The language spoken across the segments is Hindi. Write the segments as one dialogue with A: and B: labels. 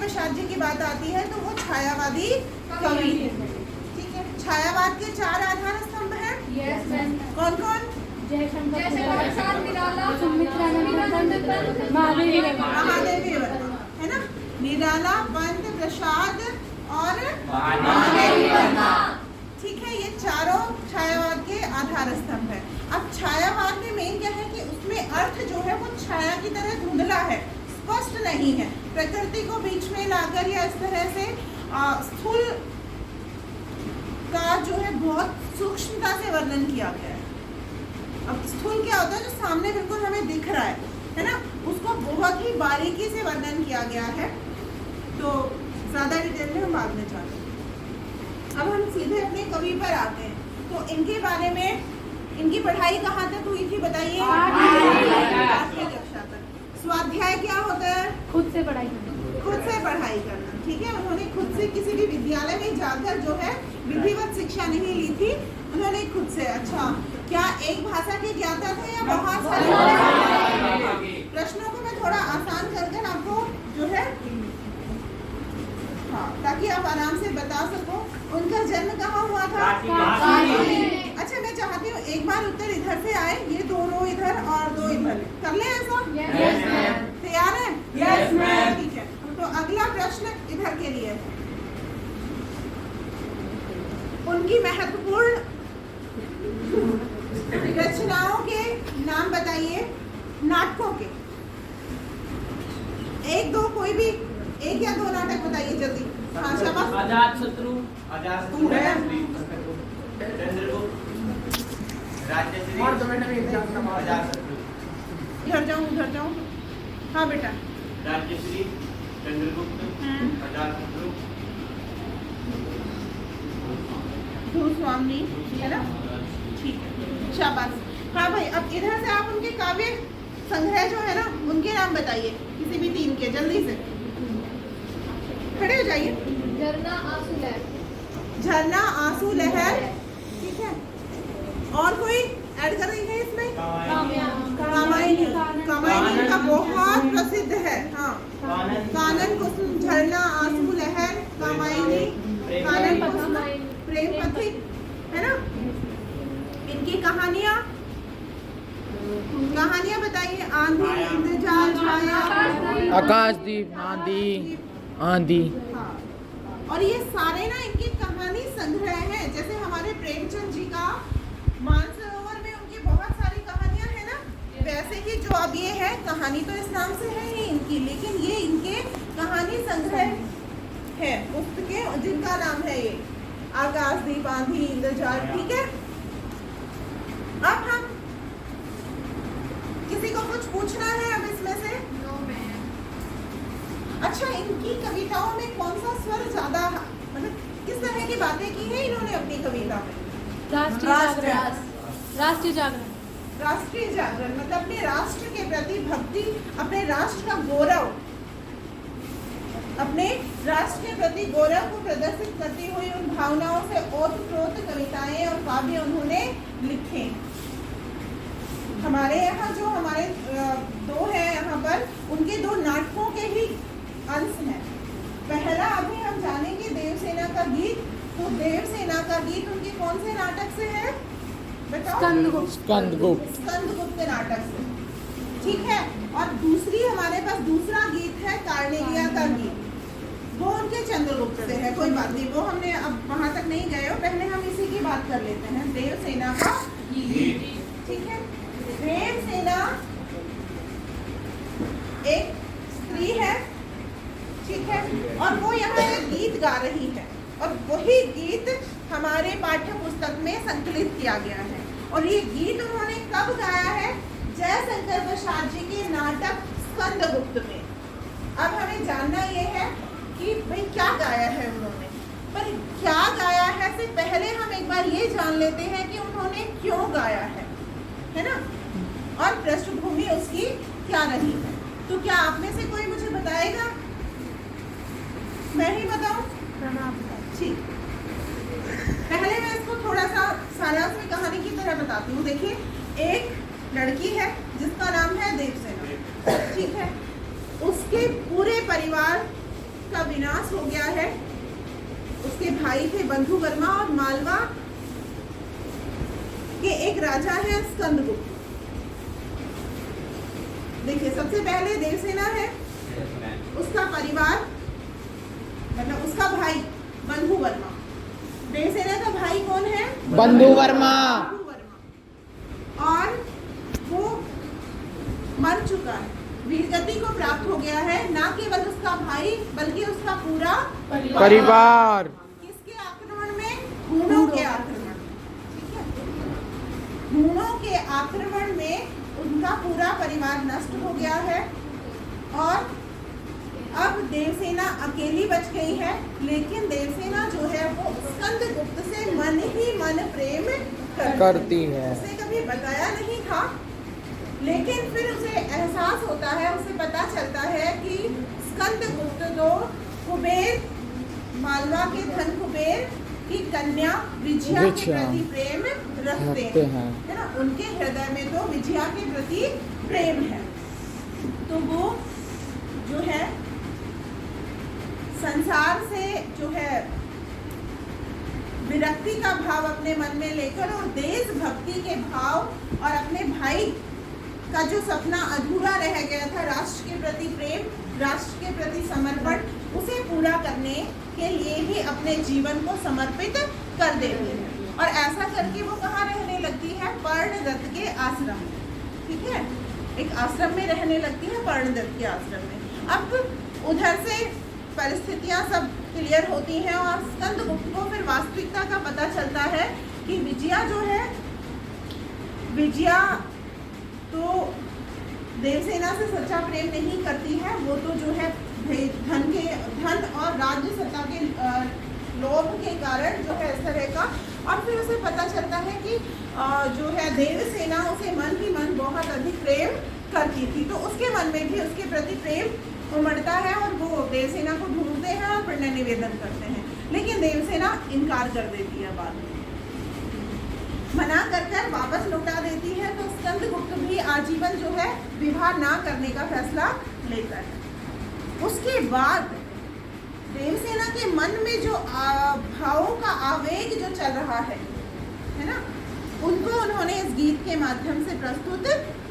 A: प्रसाद जी की बात आती है तो वो छायावादी कवि है। ठीक है, छायावाद के 4 आधार स्तंभ हैं। कौन कौन? महादेवी वर्मा, है ना, निराला, पंत, प्रसाद और महादेवी वर्मा। ठीक है, ये चारों छायावाद के आधार स्तंभ है। अब छायावाद में मेन क्या है कि उसमें अर्थ जो है वो छाया की तरह धुंधला है, स्पष्ट नहीं है। प्रकृति को बीच में लाकर या इस तरह से स्थूल का जो है बहुत सूक्ष्मता से वर्णन किया गया है। अब स्थूल क्या होता है? जो सामने बिल्कुल हमें दिख रहा है ना, उसको बहुत ही बारीकी से वर्णन किया गया है। तो ज्यादा डिटेल में हम बाद में जाते हैं। अब हम सीधे अपने कवि पर आते हैं। तो इनके बारे में, इनकी पढ़ाई कहाँ तक हुई थी बताइए? 8वीं कक्षा तक। स्वाध्याय क्या होता है? खुद से पढ़ाई करना। ठीक है, उन्होंने खुद से किसी भी विद्यालय में जाकर जो है विधिवत शिक्षा नहीं ली थी, उन्होंने खुद से। अच्छा, क्या एक भाषा के ज्ञाता थे या बहुत सारे? प्रश्नों को मैं थोड़ा आसान कर आपको जो है, हाँ, ताकि आप आराम से बता सको। उनका जन्म कहाँ हुआ था? अच्छा, मैं चाहती हूँ एक बार उत्तर इधर से आए, ये दोनों इधर और 2 इधर। कर ले ऐसा? तैयार है? ठीक है, तो अगला प्रश्न इधर के लिए है। उनकी महत्वपूर्ण रचनाओं के नाम बताइए, नाटकों के। 1 2 कोई भी 1 या 2 नाटक बताइए जल्दी। हाँ, शाबाश।
B: अजातशत्रु,
A: उधर जाऊं। हाँ बेटा।
C: राज्यश्री, चंद्रगुप्त, अजातशत्रु,
A: भूस्वामी, है ना? ठीक है, शाबाश। हाँ भाई, अब इधर से आप उनके काव्य संग्रह जो है ना, उनके नाम बताइए, किसी भी 3 के, जल्दी से खड़े हो जाइए। झरना, आंसू लहर। ठीक है, और कोई ऐड कर रही है इसमें? कामायनी का बहुत प्रसिद्ध है। हाँ, कानन कुसुम, झरना, आंसू लहर, कामायनी, कानन कुसुम, प्रेम पथिक, है ना? इनकी कहानियाँ बताइए। आंधी, इंद्रजाल, छाया,
B: आकाशदीप, आंधी।
A: हाँ, और ये सारे ना इनकी कहानी संग्रह हैं। जैसे हमारे प्रेमचंद जी का मानसरोवर में उनकी बहुत सारी कहानियां हैं ना, वैसे ही जो अब ये है, कहानी तो इस नाम से है ही इनकी, लेकिन ये इनके कहानी संग्रह है, पुस्तकें जिनका नाम है ये आकाशदीप, आंधी, इंद्रजाल। ठीक है, अब हम किसी को कुछ पूछना है अब इसमें से? अच्छा, इनकी कविताओं में कौन सा स्वर ज्यादा, मतलब किस तरह की बातें की है इन्होंने अपनी कविता में? राष्ट्रीय जागरण, मतलब अपने राष्ट्र के प्रति भक्ति, अपने राष्ट्र का गौरव, अपने राष्ट्र के प्रति गौरव को प्रदर्शित करती हुई उन भावनाओं से ओतप्रोत कविताएं और काव्य उन्होंने लिखे। हमारे यहाँ जो हमारे 2 हैं यहाँ पर, उनके 2 नाटकों के ही अंश हैं। पहला अभी हम जानेंगे देवसेना का गीत। तो देवसेना का गीत उनके कौन से नाटक से है बताओ? स्कंदगुप्त नाटक से। ठीक है, और दूसरी हमारे पास दूसरा गीत है कार्नेलिया का गीत, वो उनके चंद्रगुप्त से है। कोई बात नहीं, वो हमने अब वहां तक नहीं गए हो, पहले हम इसी की बात कर लेते हैं, देवसेना का गीत। ठीक है, देवसेना एक स्त्री है, ठीक है, और वो यहाँ एक गीत गा रही है, और वही गीत हमारे पाठ्य पुस्तक में संकलित किया गया है। और ये गीत उन्होंने कब गाया है? जयशंकर प्रसाद जी के नाटक स्कंदगुप्त में। अब हमें जानना ये है कि भाई क्या गाया है उन्होंने, पर क्या गाया है से पहले हम एक बार ये जान लेते हैं कि उन्होंने क्यों गाया है ना, और पृष्ठभूमि उसकी क्या रही है। तो क्या आप में से कोई मुझे बताएगा? मैं ही बताऊं? ठीक, पहले मैं इसको थोड़ा सा सारांश में कहानी की तरह बताती हूँ। देखिए, एक लड़की है जिसका नाम है देवसेना, ठीक है, उसके पूरे परिवार चंद्रगुप्त का विनाश हो गया है। उसके भाई थे बंधु वर्मा और मालवा के एक राजा है स्कंदगुप्त। देखिए, सबसे पहले देवसेना है, उसका परिवार मतलब उसका भाई बंधु वर्मा। देवसेना का भाई कौन है?
B: बंधु वर्मा।
A: और वो मर चुका है, वीरगति को प्राप्त हो गया है। ना केवल उसका भाई बल्कि उसका पूरा
B: परिवार।
A: किसके आक्रमण में? हूणों के आक्रमण। ठीक है, हूणों के आक्रमण में उनका पूरा परिवार नष्ट हो गया है और अब देवसेना अकेली बच गई है। लेकिन देवसेना जो है वो स्कंदगुप्त से मन ही मन प्रेम
B: करती है।
A: उसे कभी बताया नहीं था, लेकिन फिर उसे एहसास होता है, उसे पता चलता है कि स्कंदगुप्त तो कुबेर, मालवा के धन कुबेर की कन्या विजया के प्रति प्रेम रखते हैं, है ना। उनके हृदय में तो विजया के प्रति प्रेम है। तो वो जो है संसार से जो है विरक्ति का भाव अपने मन में लेकर और देशभक्ति के भाव और अपने भाई का जो सपना अधूरा रह गया था, राष्ट्र के प्रति प्रेम, राष्ट्र के प्रति समर्पण, उसे पूरा करने के लिए ही अपने जीवन को समर्पित कर देती है। और ऐसा करके वो कहाँ रहने लगती है? पर्णदत्त के आश्रम में। ठीक है, एक आश्रम में रहने लगती है, पर्णदत्त के आश्रम में। अब उधर से परिस्थितियां सब क्लियर होती हैं और स्कंदगुप्त को फिर वास्तविकता का पता चलता है कि विजया जो है, विजया तो देवसेना से सच्चा प्रेम नहीं करती है। वो तो जो है धन और राज्य सत्ता के लोभ के कारण जो है इस तरह का। और फिर उसे पता चलता है कि जो है देवसेना उसे मन ही मन बहुत अधिक प्रेम करती थी। तो उसके मन में भी उसके प्रति प्रेम उमड़ता है और वो देवसेना को ढूंढते हैं और प्रणय निवेदन करते हैं। लेकिन देवसेना इनकार कर देती है, बाद में मना कर वापस लौटा देती है। तो स्कंदगुप्त भी आजीवन जो है विवाह ना करने का फैसला लेता है। उसके बाद देवसेना के मन में जो भावों का आवेग जो चल रहा है ना, उनको उन्होंने इस गीत के माध्यम से प्रस्तुत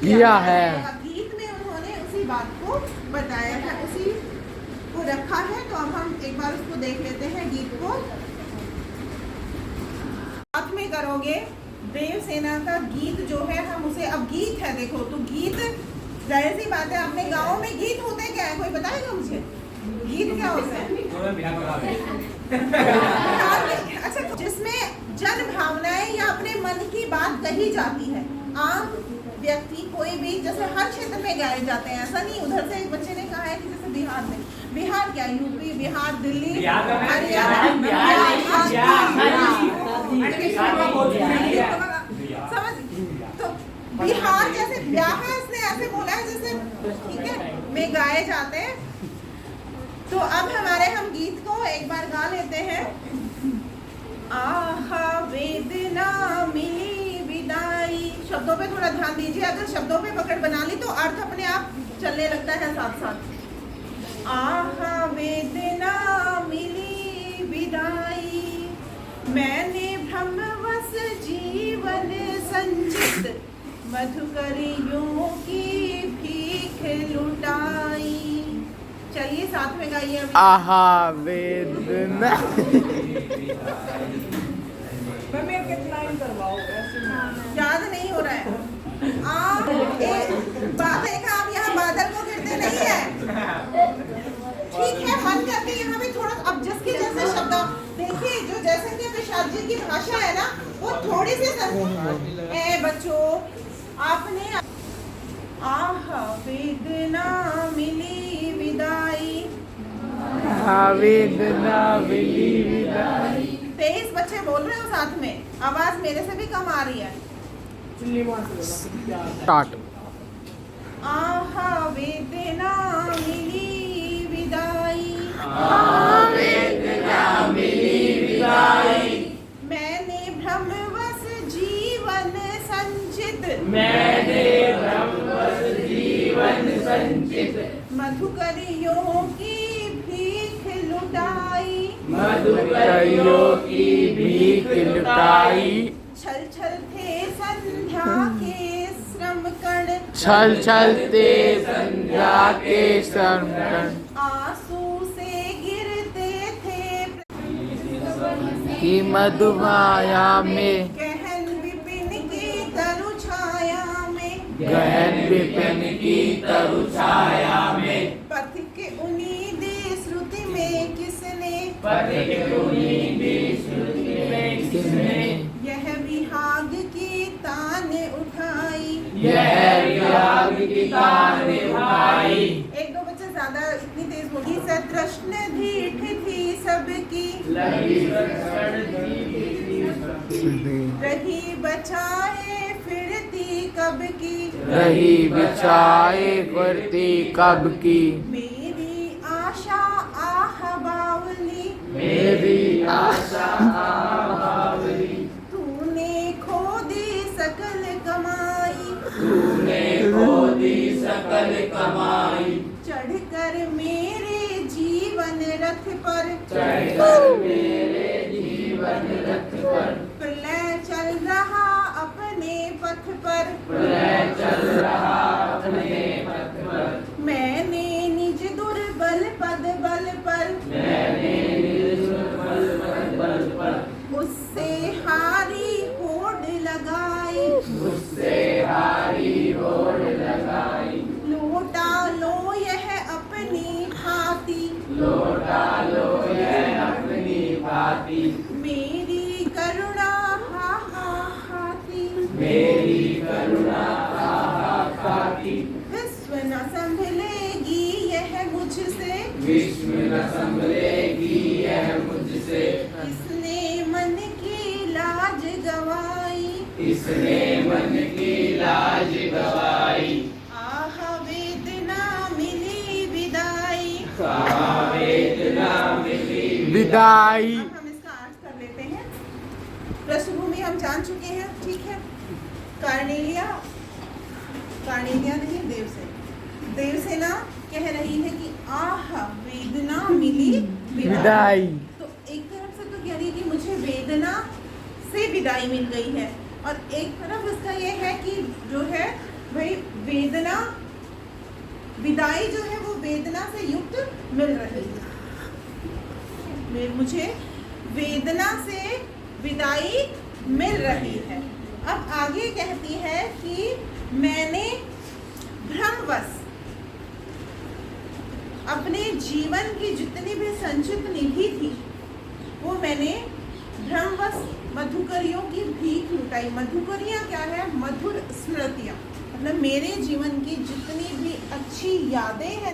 A: किया है। गीत में उन्होंने उसी बात को बताया है, उसी को रखा है। तो अब हम एक बार उसको देख लेते हैं, गीत को साथ में करोगे। देवसेना का गीत जो है, हम उसे, अब गीत है देखो, तो गीत जाहिर सी बात है, अपने गाँव में गीत होते क्या है, कोई बताएगा मुझे? गीत क्या होता है? अच्छा, जिसमें जन भावनाएं या अपने मन की बात कही जाती है। आम व्यक्ति कोई भी, जैसे हर क्षेत्र में गाए जाते हैं, ऐसा नहीं। उधर से एक बच्चे ने कहा है कि जैसे बिहार में, बिहार क्या, यूपी, बिहार, दिल्ली, समझ। तो बिहार जैसे ब्याह इसने ऐसे बोला है जैसे, ठीक है, में गाए जाते हैं। तो अब हम गीत को एक बार गा लेते हैं। आहा वेदना मिली विदाई। शब्दों पे थोड़ा ध्यान दीजिए, अगर शब्दों पे पकड़ बना ली तो अर्थ अपने आप चलने लगता है साथ साथ। आहा वेदना मिली विदाई, मैंने भ्रमवश जीवन संचित, मधुकरियों की भीख लुटाई। चलिए साथ में गाइए।
B: आहा वेदना।
A: याद नहीं हो रहा है। आप बात देखा, आप यहाँ बादल को गिरते नहीं है, ठीक है। मन करके यहाँ भी थोड़ा, अब जिसके जैसे शब्द देखिए, जो जैसे कि विशाल जी की भाषा है ना, वो थोड़ी सी बच्चों आपने आहा वेदना मिली विदाई,
B: वेदना मिली विदाई।
A: 23 बच्चे बोल रहे हो साथ में, आवाज मेरे से भी कम आ रही है।
B: स्टार्ट।
A: आहा वेदना मिली विदाई,
B: वेदना मिली विदाई,
A: मैंने भ्रमवश जीवन संचित,
B: मैंने भ्रमवश जीवन संचित,
A: मधुकरियों की भीख लुटाई,
B: मधुकरियों की भीख लुटाई,
A: छल छल थे संध्या के श्रम कण,
B: छल छलते संध्या के श्रमकण,
A: आंसू से गिरते थे
B: की मधुमाया में,
A: गहन विपिन की तरु छाया में,
B: गहन विपिन की तरु छाया में,
A: पथिक उन्नीदी श्रुति में किसने,
B: किसने
A: यह विहाग की तान उठाई।
B: यह विराग की तान उठाई।
A: एक दो बच्चे ज्यादा इतनी तेज होगी। सतृष्ण ढीठ थी सबकी, रही बचाए फिरती कब की,
B: रही बचाए करती कब की,
A: मेरी आशा आह बावली,
B: मेरी आशा बावली,
A: तूने खो दी सकल कमाई,
B: तूने खो दी सकल कमाई,
A: चढ़कर मेरे जीवन रथ पर,
B: चढ़कर मेरे जीवन रथ पर,
A: प्रलय चल रहा अपने पथ पर,
B: प्रलय चल रहा अपने पथ पर,
A: मैंने निज दुर्बल पद बल पर,
B: मैंने निर्बल बल पर,
A: उससे हारी होड़ लगाई,
B: उससे हारी होड़ लगाई,
A: लौटा लो यह अपनी भांति,
B: लौटा लो यह अपनी भांति,
A: मेरी करुणा हा हा हाथी,
B: मेरी करुणा आहा खाती,
A: विश्व न संभलेगी यह मुझसे,
B: विश्व न संभलेगी यह मुझसे,
A: इसने मन की लाज गवाई,
B: इसने मन की लाज गवाई,
A: आह वेदना मिली विदाई।
B: वेदना मिली विदाई।
A: अब हम इसका अर्थ कर लेते हैं। पृष्ठभूमि हम जान चुके हैं, ठीक है। कार्नेलिया नहीं, देवसेना कह रही है कि आह वेदना मिली
B: विदाई।
A: तो एक तरफ से तो कह रही है कि मुझे वेदना से विदाई मिल गई है, और एक तरफ इसका ये है कि जो है भाई वेदना, विदाई जो है वो वेदना से युक्त मिल रही है, मुझे वेदना से विदाई मिल रही है। अब आगे कहती है कि मैंने भ्रमवश अपने जीवन की जितनी भी संचित निधि थी वो मैंने भ्रमवश मधुकरियों की भीख लुटाई। मधुकरियाँ क्या है? मधुर स्मृतियाँ, मतलब मेरे जीवन की जितनी भी अच्छी यादें हैं